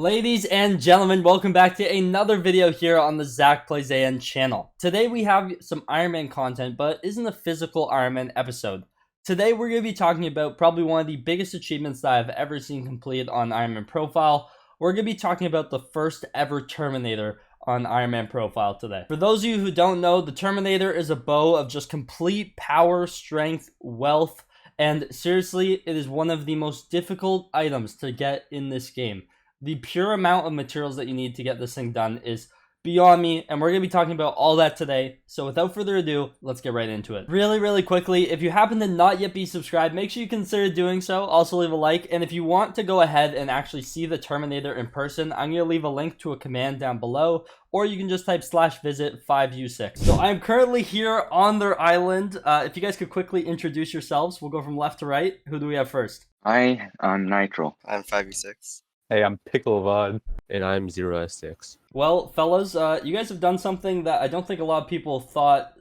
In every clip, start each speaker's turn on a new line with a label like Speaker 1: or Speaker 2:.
Speaker 1: Ladies and gentlemen, welcome back to another video here on the ZachPlaysAN channel. Today we have some Ironman content, but it isn't a physical Ironman episode. Today we're going to be talking about probably one of the biggest achievements that I've ever seen completed on Ironman Profile. We're going to be talking about the first ever Terminator on Ironman Profile today. For those of you who don't know, the Terminator is a bow of just complete power, strength, wealth, and seriously, it is one of the most difficult items to get in this game. The pure amount of materials that you need to get this thing done is beyond me, and we're going to be talking about all that today. So without further ado, let's get right into it. Really quickly, if you happen to not yet be subscribed, make sure you consider doing so. Also leave a like, and if you want to go ahead and actually see the Terminator in person, I'm going to leave a link to a command down below, or you can just type /visit 5u6. So I'm currently here on their island. If you guys could quickly introduce yourselves, we'll go from left to right. Who do we have first?
Speaker 2: I'm Nitro.
Speaker 3: I'm 5u6.
Speaker 4: Hey, I'm Pickle Vod.
Speaker 5: And I'm 0s6.
Speaker 1: Well, fellas, you guys have done something that I don't think a lot of people thought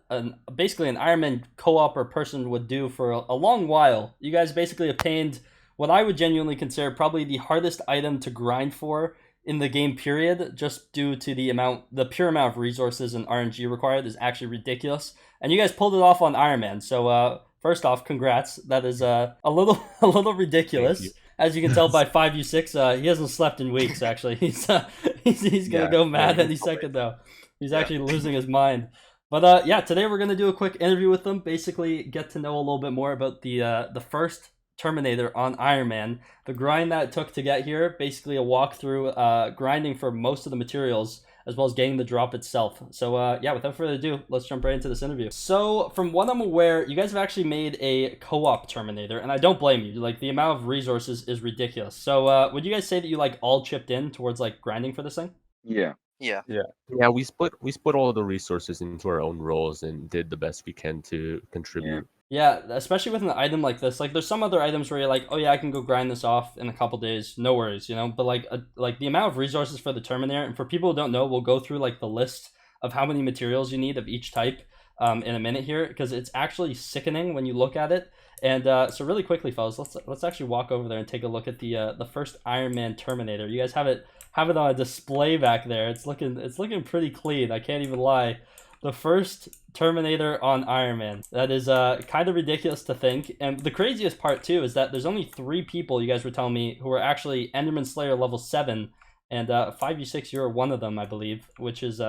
Speaker 1: basically an Ironman co-op or person would do for a long while. You guys basically obtained what I would genuinely consider probably the hardest item to grind for in the game period, just due to the pure amount of resources and RNG required is actually ridiculous. And you guys pulled it off on Ironman. So first off, congrats. That is a little ridiculous. As you can tell by 5u6, he hasn't slept in weeks. Actually, he's gonna go mad any second though. He's actually losing his mind. But yeah, today we're gonna do a quick interview with them. Basically, get to know a little bit more about the first Terminator on Ironman, the grind that it took to get here. Basically, a walkthrough, grinding for most of the materials, as well as getting the drop itself. So yeah, without further ado, let's jump right into this interview. So from what I'm aware, you guys have actually made a co-op Terminator, and I don't blame you. Like, the amount of resources is ridiculous. So would you guys say that you like all chipped in towards like grinding for this thing?
Speaker 2: Yeah.
Speaker 3: Yeah.
Speaker 5: Yeah, we split all of the resources into our own roles and did the best we can to contribute.
Speaker 1: Yeah, especially with an item like this. Like, there's some other items where you're like, oh yeah, I can go grind this off in a couple days, no worries, you know. But like the amount of resources for the Terminator, and for people who don't know, we'll go through like the list of how many materials you need of each type in a minute here, because it's actually sickening when you look at it. And so really quickly, fellas, let's actually walk over there and take a look at the first Ironman Terminator. You guys have it on a display back there. It's looking pretty clean. I can't even lie. The first Terminator on Ironman. That is kind of ridiculous to think. And the craziest part too is that there's only 3 people, you guys were telling me, who are actually Enderman Slayer level 7, and 5u6, you're one of them, I believe, which is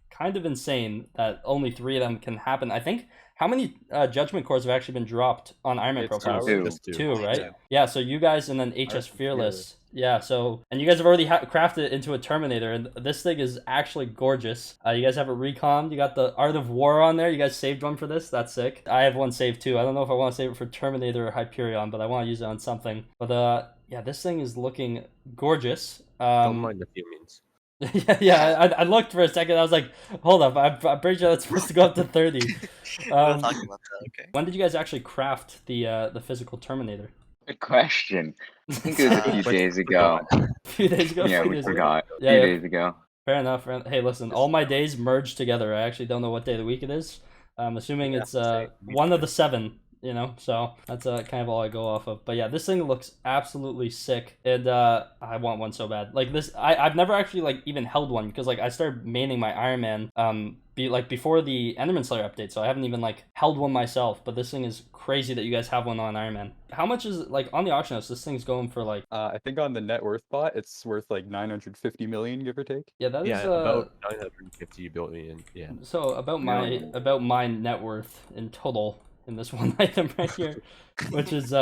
Speaker 1: kind of insane that only 3 of them can happen. I think, how many judgment cores have actually been dropped on Ironman Profile? Two, right? Yeah, so you guys, and then HS Fearless. Yeah, so, and you guys have already crafted it into a Terminator, and this thing is actually gorgeous. You guys have it recommed. You got the Art of War on there. You guys saved one for this. That's sick. I have one saved too. I don't know if I want to save it for Terminator or Hyperion, but I want to use it on something. But yeah, this thing is looking gorgeous.
Speaker 5: Don't mind the humans.
Speaker 1: I looked for a second. I was like, hold up, I'm pretty sure that's supposed to go up to 30.
Speaker 3: We're not talking about that, okay.
Speaker 1: When did you guys actually craft the physical Terminator?
Speaker 2: Good question. I think it was a few days ago.
Speaker 1: A few days ago?
Speaker 2: Yeah, we forgot. A few
Speaker 1: Yeah.
Speaker 2: days ago.
Speaker 1: Fair enough. Hey, listen, all my days merged together. I actually don't know what day of the week it is. I'm assuming it's one of the 7, you know, so that's kind of all I go off of. But yeah, this thing looks absolutely sick, and I want one so bad. Like this, I've never actually like even held one, because like I started maining my Ironman before the Enderman Slayer update, so I haven't even like held one myself. But this thing is crazy that you guys have one on Ironman. How much is it, like, on the auction house? This thing's going for like
Speaker 4: I think on the net worth bot, it's worth like 950 million, give or take.
Speaker 1: Yeah, that is
Speaker 5: about 950 billion. Yeah.
Speaker 1: So about my net worth in total in this one item right here, which is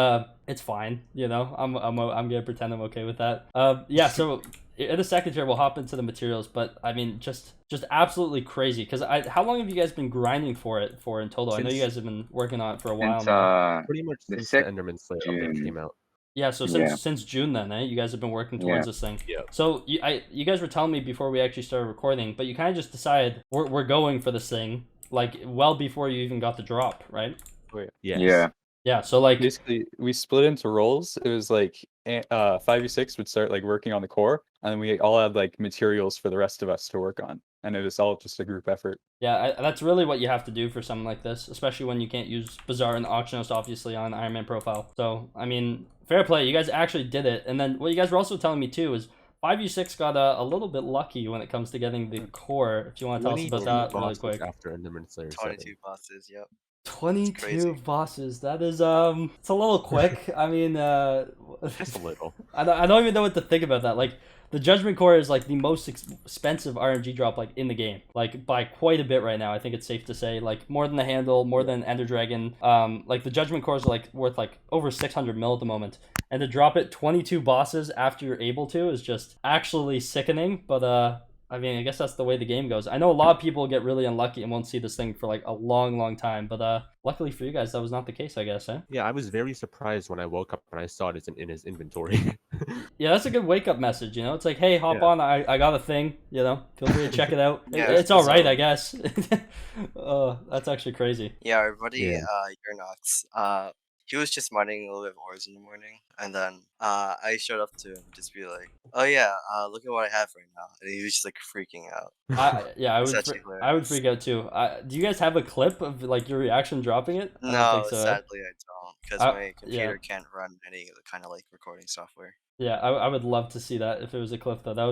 Speaker 1: it's fine, you know. I'm gonna pretend I'm okay with that. Yeah, so in a second here we'll hop into the materials, but I mean, just absolutely crazy. Because how long have you guys been grinding for in total? I know you guys have been working on it for a while
Speaker 2: Since,
Speaker 1: now.
Speaker 5: Pretty much since the Enderman Slayer update came out.
Speaker 1: Yeah, so since June then, you guys have been working towards this thing.
Speaker 5: Yeah.
Speaker 1: So you guys were telling me before we actually started recording, but you kind of just decided we're going for this thing like well before you even got the drop, right?
Speaker 4: Oh,
Speaker 5: Yes.
Speaker 2: Yeah.
Speaker 1: Yeah, so like
Speaker 4: basically we split into roles. It was like 5u6 would start like working on the core, and then we all had like materials for the rest of us to work on, and it was all just a group effort.
Speaker 1: Yeah, that's really what you have to do for something like this, especially when you can't use Bazaar and Auction House obviously on Ironman Profile. So I mean, fair play, you guys actually did it. And then what you guys were also telling me too is 5u6 got a little bit lucky when it comes to getting the core. If you want to tell us about that really quick.
Speaker 5: After Enderman Slayer
Speaker 3: 22 bosses, yep.
Speaker 1: 22
Speaker 3: crazy.
Speaker 1: bosses. That is it's a little quick. I mean,
Speaker 5: Just a little.
Speaker 1: I don't even know what to think about that. Like, the Judgment Core is like the most expensive RNG drop like in the game, like by quite a bit right now. I think it's safe to say, like more than the Handle, more than Ender Dragon. Like the Judgment Core is like worth like over 600 mil at the moment, and to drop it 22 bosses after you're able to is just actually sickening. But I mean, I guess that's the way the game goes. I know a lot of people get really unlucky and won't see this thing for like a long time, but luckily for you guys, that was not the case, I guess, eh?
Speaker 5: Yeah, I was very surprised when I woke up and I saw it in his inventory.
Speaker 1: Yeah, that's a good wake-up message, you know? It's like, hey, hop on, I got a thing, you know? Feel free to check it out.
Speaker 3: Yeah,
Speaker 1: it's all right, I guess. That's actually crazy.
Speaker 3: Yeah, our buddy,
Speaker 5: Yeah.
Speaker 3: Urnox, he was just mining a little bit of ores in the morning, and then I showed up to him, just be like, "Oh yeah, look at what I have right now," and he was just like freaking out.
Speaker 1: I
Speaker 3: It's
Speaker 1: would
Speaker 3: actually
Speaker 1: I would
Speaker 3: hilarious.
Speaker 1: freak out too. Do you guys have a clip of like your reaction dropping it? I don't
Speaker 3: No,
Speaker 1: think so, eh?
Speaker 3: sadly I don't, because
Speaker 1: I-
Speaker 3: my
Speaker 1: yeah.
Speaker 3: computer can't run any of the kind of like recording software.
Speaker 1: Yeah, I would love to see that if it was a clip though. That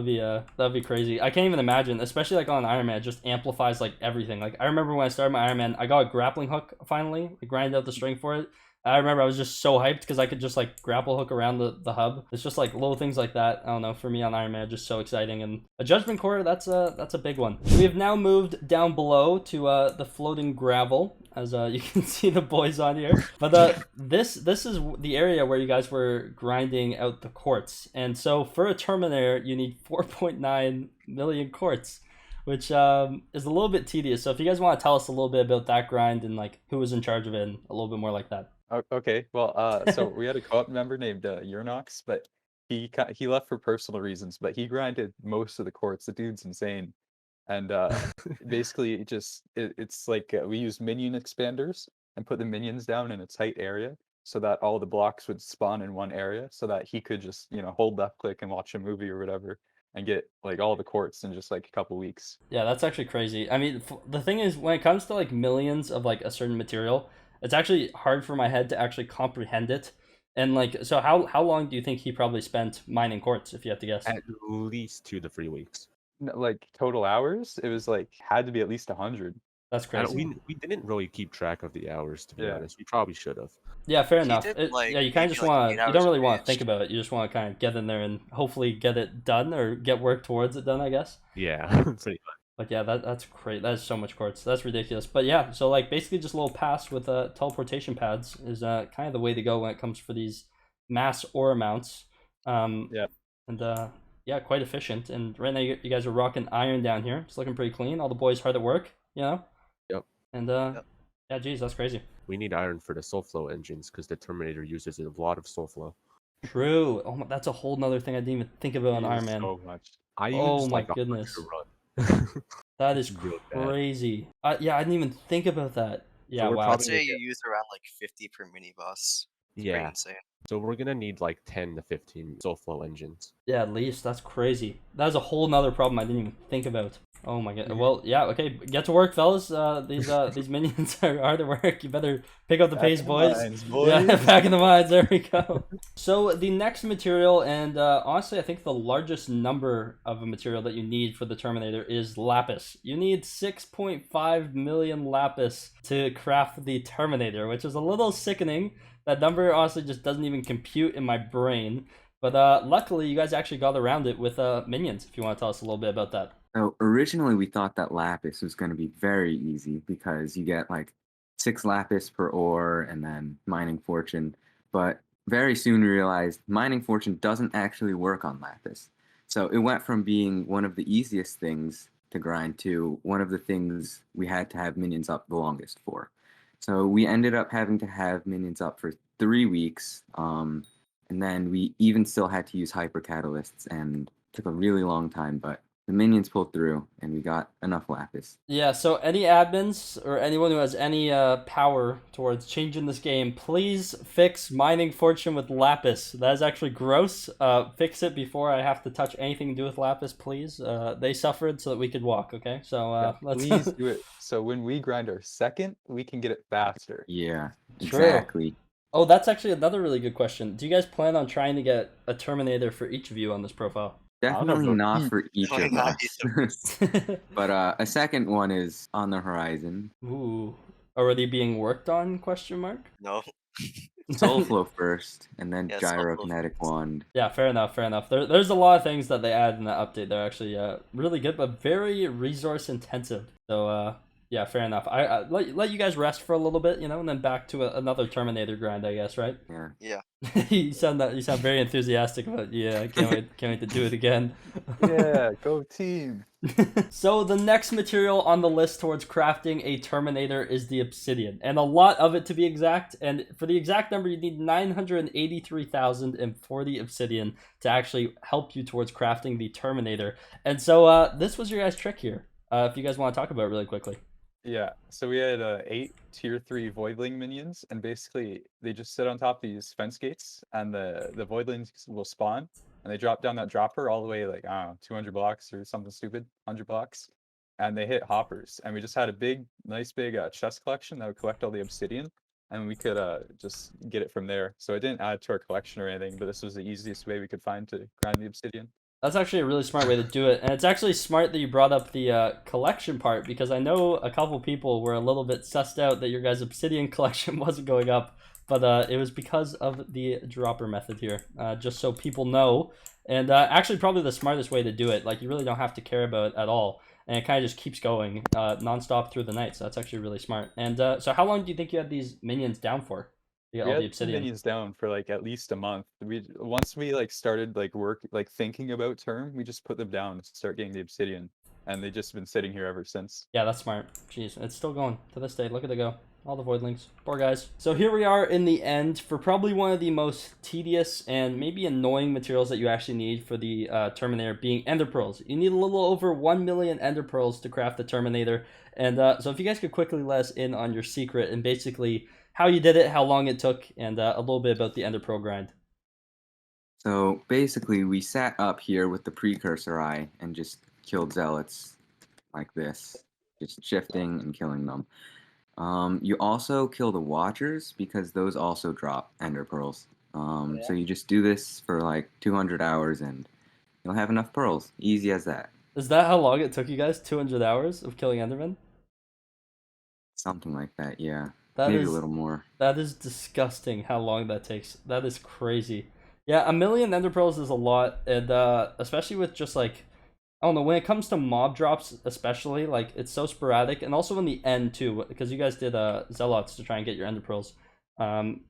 Speaker 1: would be crazy. I can't even imagine, especially like on Ironman, it just amplifies like everything. Like I remember when I started my Ironman, I got a grappling hook finally. I grinded out the string for it. I remember I was just so hyped because I could just like grapple hook around the hub. It's just like little things like that. I don't know, for me on Ironman, just so exciting. And a Judgment Core, that's a big one. We have now moved down below to the floating gravel, as you can see the boys on here. But this is the area where you guys were grinding out the quartz. And so for a Terminator, you need 4.9 million quartz, which is a little bit tedious. So if you guys want to tell us a little bit about that grind and like who was in charge of it and a little bit more like that.
Speaker 4: Okay, well, so we had a co-op member named Urnox, but he left for personal reasons, but he grinded most of the quartz. The dude's insane, and basically it's like we used minion expanders and put the minions down in a tight area so that all the blocks would spawn in one area, so that he could just hold left click and watch a movie or whatever and get like all the quartz in just like a couple weeks.
Speaker 1: Yeah, that's actually crazy. I mean, the thing is, when it comes to like millions of like a certain material, it's actually hard for my head to actually comprehend it. And like, so how long do you think he probably spent mining quartz, if you have to guess?
Speaker 5: At least 2 to 3 weeks.
Speaker 4: Like total hours, it was like had to be at least 100.
Speaker 1: That's crazy.
Speaker 5: We didn't really keep track of the hours, to be
Speaker 4: Yeah.
Speaker 5: honest. We probably should have.
Speaker 1: Yeah, fair
Speaker 3: He
Speaker 1: enough.
Speaker 3: did, like,
Speaker 1: Yeah, you kind of
Speaker 3: maybe,
Speaker 1: just
Speaker 3: like,
Speaker 1: want
Speaker 3: 8
Speaker 1: to, you
Speaker 3: hours
Speaker 1: don't
Speaker 3: a
Speaker 1: really want to
Speaker 3: week.
Speaker 1: think about it. You just want to kind of get in there and hopefully get it done or get work towards it done, I guess.
Speaker 5: Yeah, pretty much.
Speaker 1: But yeah, that's great. That is so much quartz. That's ridiculous. But yeah, so like basically just a little pass with teleportation pads is kind of the way to go when it comes for these mass ore amounts.
Speaker 4: Yeah.
Speaker 1: And yeah, quite efficient. And right now you guys are rocking iron down here. It's looking pretty clean. All the boys hard at work, you know?
Speaker 5: Yep.
Speaker 1: And yeah, geez, that's crazy.
Speaker 5: We need iron for the soul flow engines because the Terminator uses a lot of soul flow.
Speaker 1: True. Oh, that's a whole nother thing I didn't even think about on Iron Man.
Speaker 4: So much.
Speaker 5: I
Speaker 1: Oh
Speaker 5: used
Speaker 1: my
Speaker 5: like 100
Speaker 1: goodness.
Speaker 5: to run.
Speaker 1: That is
Speaker 5: Real bad.
Speaker 1: crazy. Yeah, I didn't even think about that. Yeah,
Speaker 5: we're
Speaker 1: wow.
Speaker 3: I'd
Speaker 5: probably-
Speaker 3: say you use around like 50 per mini boss. It's pretty
Speaker 5: Yeah,
Speaker 3: insane.
Speaker 5: so we're gonna need like 10 to 15 soul flow engines.
Speaker 1: Yeah, at least. That's crazy. That is a whole nother problem I didn't even think about. Oh my god.
Speaker 5: Yeah.
Speaker 1: Well, yeah, okay. Get to work, fellas. These minions are hard at work. You better pick up the pace, boys. Yeah, back in the mines. There we go. So the next material, and honestly, I think the largest number of a material that you need for the Terminator is Lapis. You need 6.5 million Lapis to craft the Terminator, which is a little sickening. That number honestly just doesn't even compute in my brain. But luckily, you guys actually got around it with minions. If you want to tell us a little bit about that.
Speaker 2: So originally we thought that lapis was going to be very easy because you get like 6 lapis per ore and then mining fortune. But very soon we realized mining fortune doesn't actually work on lapis. So it went from being one of the easiest things to grind to one of the things we had to have minions up the longest for. So we ended up having to have minions up for 3 weeks. And then we even still had to use hyper catalysts and it took a really long time, but the minions pulled through and we got enough lapis.
Speaker 1: Yeah, so any admins or anyone who has any power towards changing this game, please fix mining fortune with lapis. That is actually gross. Fix it before I have to touch anything to do with lapis, please. They suffered so that we could walk, okay? So let's
Speaker 4: Please do it. So when we grind our second, we can get it faster.
Speaker 2: Yeah,
Speaker 1: True.
Speaker 2: exactly.
Speaker 1: Oh, that's actually another really good question. Do you guys plan on trying to get a Terminator for each of you on this profile?
Speaker 5: don't know,
Speaker 2: Definitely
Speaker 5: bro.
Speaker 2: not for each
Speaker 3: Definitely
Speaker 2: of
Speaker 3: not
Speaker 2: us. But a second one is on the horizon.
Speaker 1: Ooh. Already being worked on? Question mark.
Speaker 3: No.
Speaker 2: Soul Flow first, and then
Speaker 3: Yeah, Soul Flow
Speaker 2: Gyrokinetic
Speaker 3: first.
Speaker 2: Wand.
Speaker 1: Yeah, fair enough, fair enough. There's a lot of things that they add in that update. They're actually really good, but very resource intensive. So yeah, fair enough. I let you guys rest for a little bit, and then back to another Terminator grind, I guess, right?
Speaker 2: Yeah.
Speaker 3: Yeah.
Speaker 1: You sound very enthusiastic about. Yeah, I can't wait to do it again.
Speaker 4: Yeah, go team.
Speaker 1: So the next material on the list towards crafting a Terminator is the obsidian, and a lot of it to be exact. And for the exact number, you need 983,040 obsidian to actually help you towards crafting the Terminator. And so this was your guys' trick here. If you guys want to talk about it really quickly.
Speaker 4: Yeah, so we had 8 tier 3 voidling minions, and basically they just sit on top of these fence gates, and the voidlings will spawn, and they drop down that dropper all the way, like, I don't know, 200 blocks or something stupid, 100 blocks, and they hit hoppers. And we just had a nice big chest collection that would collect all the obsidian, and we could just get it from there. So it didn't add to our collection or anything, but this was the easiest way we could find to grind the obsidian.
Speaker 1: That's actually a really smart way to do it, and it's actually smart that you brought up the collection part, because I know a couple people were a little bit sussed out that your guys' obsidian collection wasn't going up, but it was because of the dropper method here, just so people know, and actually probably the smartest way to do it. Like, you really don't have to care about it at all, and it kind of just keeps going nonstop through the night, so that's actually really smart. And so how long do you think you had these minions down for? Yeah,
Speaker 4: We
Speaker 1: all the
Speaker 4: had
Speaker 1: obsidian.
Speaker 4: minions down for like at least a month. Once we like started thinking about term, we just put them down to start getting the obsidian, and they've just been sitting here ever since.
Speaker 1: Yeah, that's smart. Jeez, it's still going to this day. Look at it go. All the voidlings. Poor guys. So here we are in the end for probably one of the most tedious and maybe annoying materials that you actually need for the Terminator, being ender pearls. You need a little over 1 million ender pearls to craft the Terminator. And so if you guys could quickly let us in on your secret and basically how you did it, how long it took, and a little bit about the ender pearl grind.
Speaker 2: So basically, we sat up here with the precursor eye and just killed zealots like this, just shifting and killing them. You also kill the watchers because those also drop ender pearls. So you just do this for like 200 hours and you'll have enough pearls. Easy as that.
Speaker 1: Is that how long it took you guys? 200 hours of killing Enderman?
Speaker 2: Something like that, yeah.
Speaker 1: That
Speaker 2: Maybe
Speaker 1: is
Speaker 2: a little more.
Speaker 1: That is disgusting how long that takes. That is crazy. Yeah, 1 million ender pearls is a lot, and especially with just like, I don't know, when it comes to mob drops especially, like, it's so sporadic, and also in the end too, because you guys did zealots to try and get your ender pearls.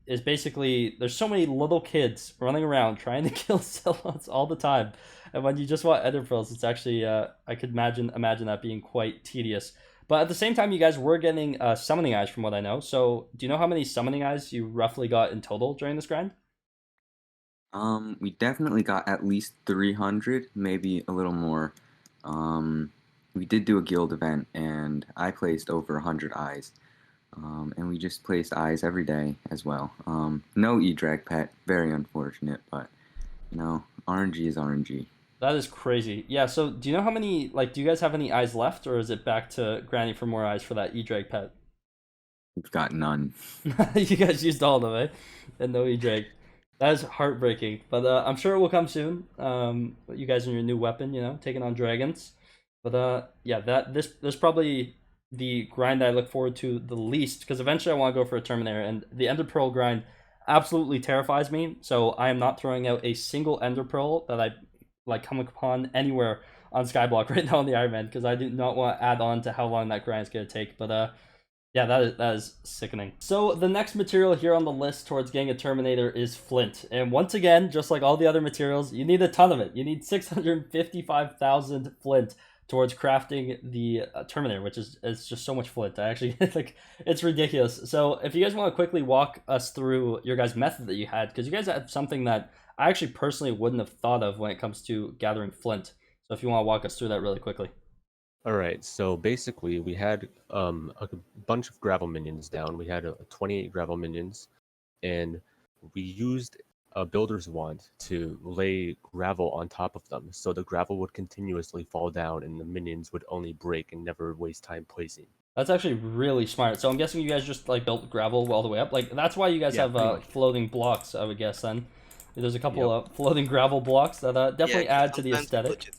Speaker 1: Is basically, there's so many little kids running around trying to kill zealots all the time, and when you just want ender pearls, it's actually I could imagine that being quite tedious. But at the same time, you guys were getting summoning eyes from what I know. So do you know how many summoning eyes you roughly got in total during this grind?
Speaker 2: We definitely got at least 300, maybe a little more. We did do a guild event, and I placed over 100 eyes. And we just placed eyes every day as well. No E-drag pet, very unfortunate, but, RNG is RNG.
Speaker 1: That is crazy. Yeah, so do you know how many, like, do you guys have any eyes left, or is it back to grinding for more eyes for that E-drag pet?
Speaker 2: We've got none.
Speaker 1: You guys used all of them, eh? And no E-drag. That is heartbreaking, but I'm sure it will come soon. You guys and your new weapon, taking on dragons. But yeah, this probably the grind that I look forward to the least, because eventually I want to go for a Terminator, and the Ender Pearl grind absolutely terrifies me. So I am not throwing out a single Ender Pearl that I come upon anywhere on Skyblock right now on the Ironman, because I do not want to add on to how long that grind is going to take. But yeah, that is sickening. So the next material here on the list towards getting a Terminator is flint. And once again, just like all the other materials, you need a ton of it. You need 655,000 flint towards crafting the Terminator, which is just so much flint. I actually think it's ridiculous. So if you guys want to quickly walk us through your guys' method that you had, because you guys had something that I actually personally wouldn't have thought of when it comes to gathering flint. So if you want to walk us through that really quickly.
Speaker 5: All right, so basically we had a bunch of gravel minions down. We had 28 gravel minions, and we used a builder's wand to lay gravel on top of them, so the gravel would continuously fall down and the minions would only break and never waste time placing.
Speaker 1: That's actually really smart. So I'm guessing you guys just like built gravel all the way up. Like, that's why you guys have
Speaker 5: pretty much.
Speaker 1: floating blocks, I would guess then. There's a couple of floating gravel blocks that definitely add to the aesthetic.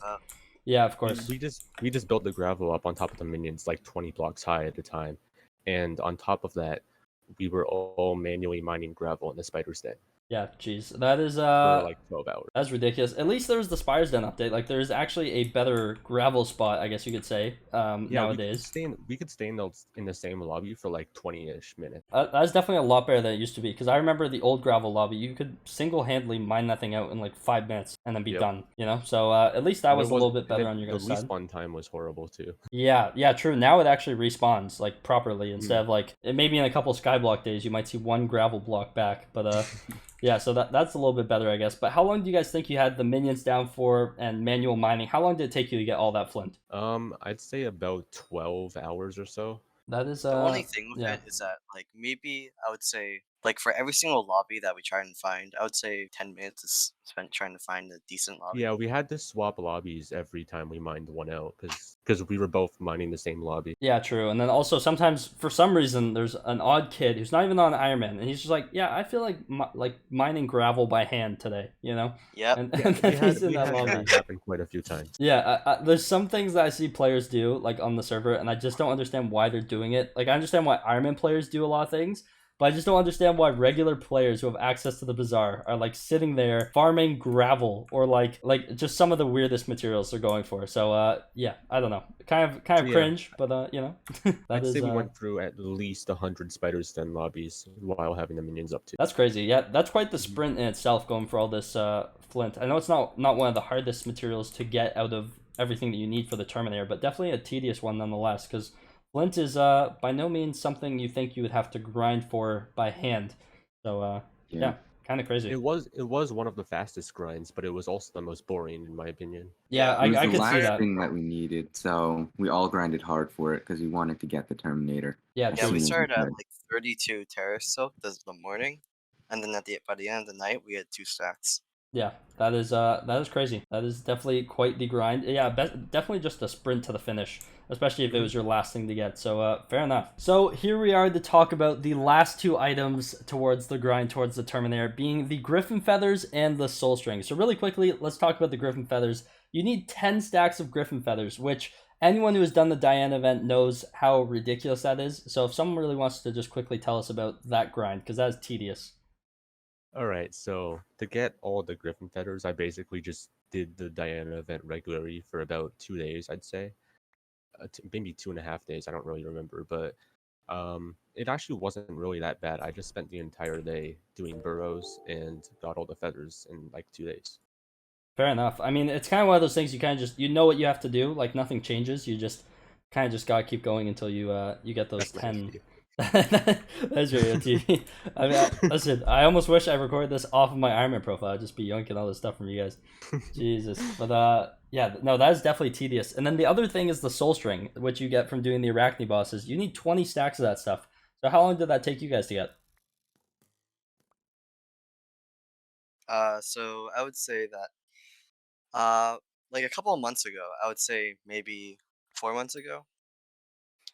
Speaker 1: Yeah, of course.
Speaker 5: We just built the gravel up on top of the minions like 20 blocks high at a time, and on top of that, we were all manually mining gravel in the spider's den.
Speaker 1: Yeah, jeez, that is
Speaker 5: for like 12 hours.
Speaker 1: That's ridiculous. At least there was the Spider's Den update. Like, there's actually a better gravel spot, I guess you could say. Nowadays,
Speaker 5: we could stay in the same lobby for like 20-ish minutes.
Speaker 1: That's definitely a lot better than it used to be. Because I remember the old gravel lobby, you could single-handedly mine that thing out in like 5 minutes and then be done. You know, so at least that was a little bit better on your guys' side.
Speaker 5: The respawn time was horrible too.
Speaker 1: Yeah, true. Now it actually respawns like properly instead of like maybe in a couple Skyblock days you might see one gravel block back, but yeah, so that's a little bit better, I guess. But how long do you guys think you had the minions down for and manual mining? How long did it take you to get all that flint?
Speaker 5: I'd say about 12 hours or so.
Speaker 1: That is
Speaker 3: the only thing with it is that like maybe I would say like for every single lobby that we try and find, I would say 10 minutes is spent trying to find a decent lobby.
Speaker 5: Yeah, we had to swap lobbies every time we mined one out because we were both mining the same lobby.
Speaker 1: Yeah, true. And then also sometimes for some reason there's an odd kid who's not even on Ironman and he's just like, yeah, I feel like mining gravel by hand today, you know?
Speaker 3: Yep.
Speaker 1: And then he's in that lobby.
Speaker 5: That happened quite a few times.
Speaker 1: Yeah, there's some things that I see players do like on the server and I just don't understand why they're doing it. Like I understand why Ironman players do a lot of things, but I just don't understand why regular players who have access to the bazaar are like sitting there farming gravel or like just some of the weirdest materials they're going for. So yeah, I don't know, kind of cringe, but you know.
Speaker 5: I'd say we went through at least 100 Spider's Den lobbies while having the minions up too.
Speaker 1: That's crazy. Yeah, that's quite the sprint in itself going for all this flint. I know it's not one of the hardest materials to get out of everything that you need for the Terminator, but definitely a tedious one nonetheless because flint is by no means something you think you would have to grind for by hand. So yeah, kind of crazy.
Speaker 5: It was one of the fastest grinds, but it was also the most boring in my opinion.
Speaker 1: Yeah, I could see that.
Speaker 2: It was the last thing that we needed, so we all grinded hard for it because we wanted to get the Terminator.
Speaker 1: Yeah,
Speaker 3: we started at like 32 terrace silk this the morning, and then by the end of the night we had 2 stacks.
Speaker 1: Yeah, that is crazy. That is definitely quite the grind. Yeah, definitely just a sprint to the finish, especially if it was your last thing to get. So fair enough. So here we are to talk about the last 2 items towards the grind towards the Terminator, being the Griffin feathers and the soul string. So really quickly, let's talk about the Griffin feathers. You need 10 stacks of Griffin feathers, which anyone who has done the Diana event knows how ridiculous that is. So if someone really wants to just quickly tell us about that grind, because that is tedious.
Speaker 5: All right, so to get all the Griffin feathers, I basically just did the Diana event regularly for about 2 days, I'd say. Maybe 2.5 days, I don't really remember, but it actually wasn't really that bad. I just spent the entire day doing burrows and got all the feathers in like 2 days.
Speaker 1: Fair enough. I mean, it's kind of one of those things you kind of just, you know what you have to do, like nothing changes. You just kind of just gotta keep going until you get those 10. That's very OT. I mean, listen, I almost wish I recorded this off of my Ironman profile. I'd just be yoinking all this stuff from you guys. Jesus. But yeah, no, that is definitely tedious. And then the other thing is the soul string, which you get from doing the Arachne bosses. You need 20 stacks of that stuff. So how long did that take you guys to get?
Speaker 3: So I would say that like a couple of months ago, I would say maybe 4 months ago,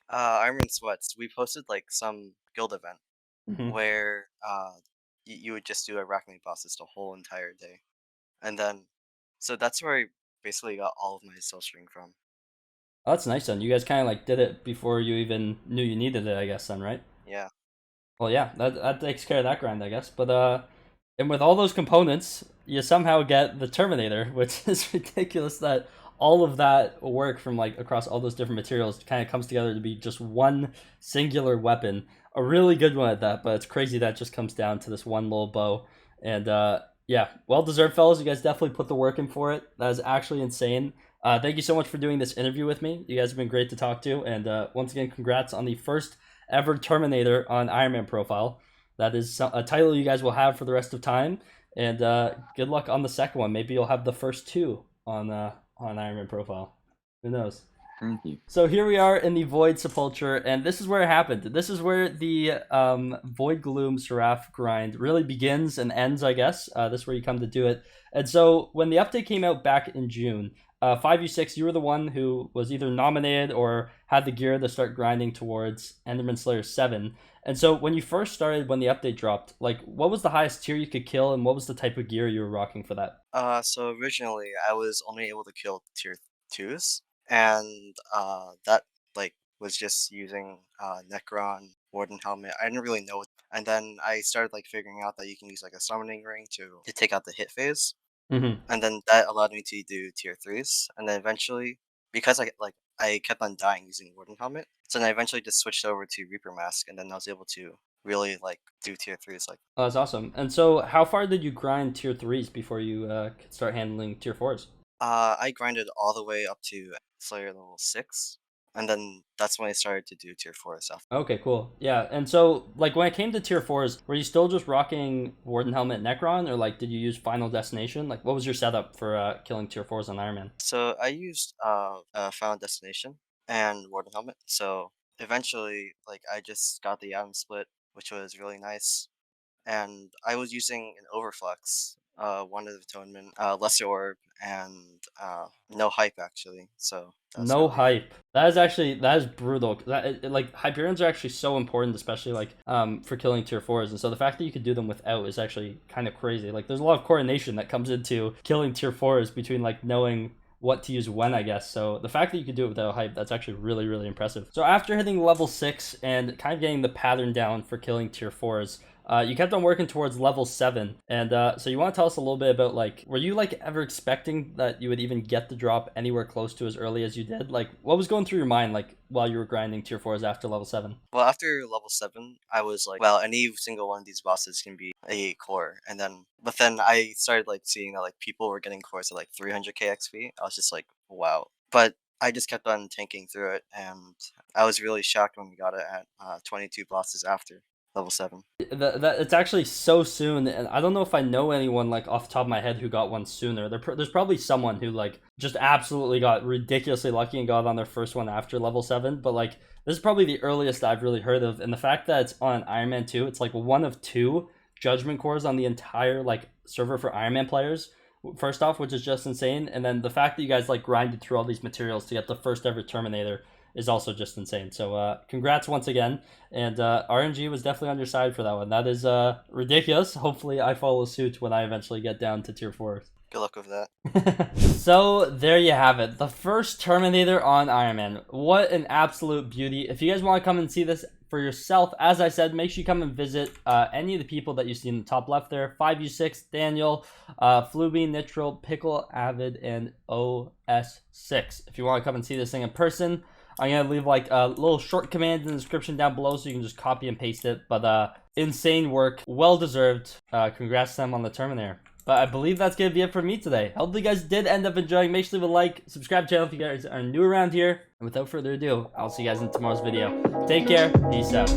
Speaker 3: Ironman Sweats, we posted like some guild event where you would just do Arachne bosses the whole entire day, and then so that's where I basically got all of my soul string from.
Speaker 1: Oh, that's nice then. You guys kind of like did it before you even knew you needed it, I guess then, right?
Speaker 3: Yeah.
Speaker 1: Well, yeah, that takes care of that grind, I guess. But and with all those components, you somehow get the Terminator, which is ridiculous that all of that work from like across all those different materials kind of comes together to be just one singular weapon. A really good one at that, but it's crazy that just comes down to this one little bow. And yeah, well deserved, fellas. You guys definitely put the work in for it. That is actually insane. Thank you so much for doing this interview with me. You guys have been great to talk to. And once again, congrats on the first ever Terminator on Ironman profile. That is a title you guys will have for the rest of time. And good luck on the second one. Maybe you'll have the first 2 on Ironman profile. Who knows?
Speaker 2: Thank you.
Speaker 1: So here we are in the Void Sepulture, and this is where it happened. This is where the Void Gloom Seraph grind really begins and ends, I guess. This is where you come to do it. And so when the update came out back in June, 5u6, you were the one who was either nominated or had the gear to start grinding towards Enderman Slayer 7. And so when you first started, when the update dropped, like what was the highest tier you could kill and what was the type of gear you were rocking for that?
Speaker 3: So originally I was only able to kill tier 2s, and that like was just using Necron, Warden Helmet. I didn't really know it. And then I started like figuring out that you can use like a summoning ring to take out the hit phase.
Speaker 1: Mm-hmm.
Speaker 3: And then that allowed me to do tier 3s, and then eventually, because I kept on dying using Warden Helmet, so then I eventually just switched over to Reaper Mask, and then I was able to really like do tier 3s like.
Speaker 1: Oh, that's awesome. And so how far did you grind tier 3s before you could start handling tier 4s?
Speaker 3: I grinded all the way up to Slayer level 6, and then that's when I started to do tier 4s after.
Speaker 1: Okay, cool. Yeah, and so like when it came to tier 4s, were you still just rocking Warden Helmet Necron, or like did you use Final Destination? Like what was your setup for killing tier 4s on Ironman?
Speaker 3: So I used Final Destination and Warden Helmet. So eventually, like I just got the Atom Split, which was really nice, and I was using an Overflux, Wand of Atonement, Lesser Orb, and no hype actually. So that's
Speaker 1: No
Speaker 3: really it.
Speaker 1: hype. That is brutal. Like Hyperions are actually so important, especially like for killing tier 4s, and so the fact that you could do them without is actually kind of crazy. Like there's a lot of coordination that comes into killing tier 4s between like knowing what to use when, I guess. So the fact that you could do it without hype, that's actually really, really impressive. So after hitting level 6 and kind of getting the pattern down for killing tier 4s, you kept on working towards level 7, and so you want to tell us a little bit about like, were you like ever expecting that you would even get the drop anywhere close to as early as you did? Like what was going through your mind like while you were grinding tier 4s after level 7?
Speaker 3: Well, after level 7, I was like, well, any single one of these bosses can be a core, and but then I started like seeing that like people were getting cores at like 300k XP. I was just like, wow. But I just kept on tanking through it, and I was really shocked when we got it at 22 bosses after level 7.
Speaker 1: That it's actually so soon, and I don't know if I know anyone like off the top of my head who got one sooner. There's probably someone who like just absolutely got ridiculously lucky and got on their first one after level 7, but like this is probably the earliest I've really heard of, and the fact that it's on Ironman 2, it's like one of 2 judgment cores on the entire like server for Ironman players. First off, which is just insane, and then the fact that you guys like grinded through all these materials to get the first ever Terminator is also just insane. So congrats once again, and RNG was definitely on your side for that one. That is ridiculous. Hopefully I follow suit when I eventually get down to tier 4.
Speaker 3: Good luck with that.
Speaker 1: So there you have it, the first Terminator on Ironman. What an absolute beauty. If you guys want to come and see this for yourself, as I said, make sure you come and visit any of the people that you see in the top left there. 5u6, Daniel, Fluby, Nitral, Pickle, Avid, and OS6. If you want to come and see this thing in person, I'm going to leave like a little short command in the description down below so you can just copy and paste it. But insane work, well deserved. Congrats to them on the Terminator. But I believe that's going to be it for me today. Hopefully you guys did end up enjoying. Make sure to leave a like, subscribe to the channel if you guys are new around here. And without further ado, I'll see you guys in tomorrow's video. Take care. Peace out.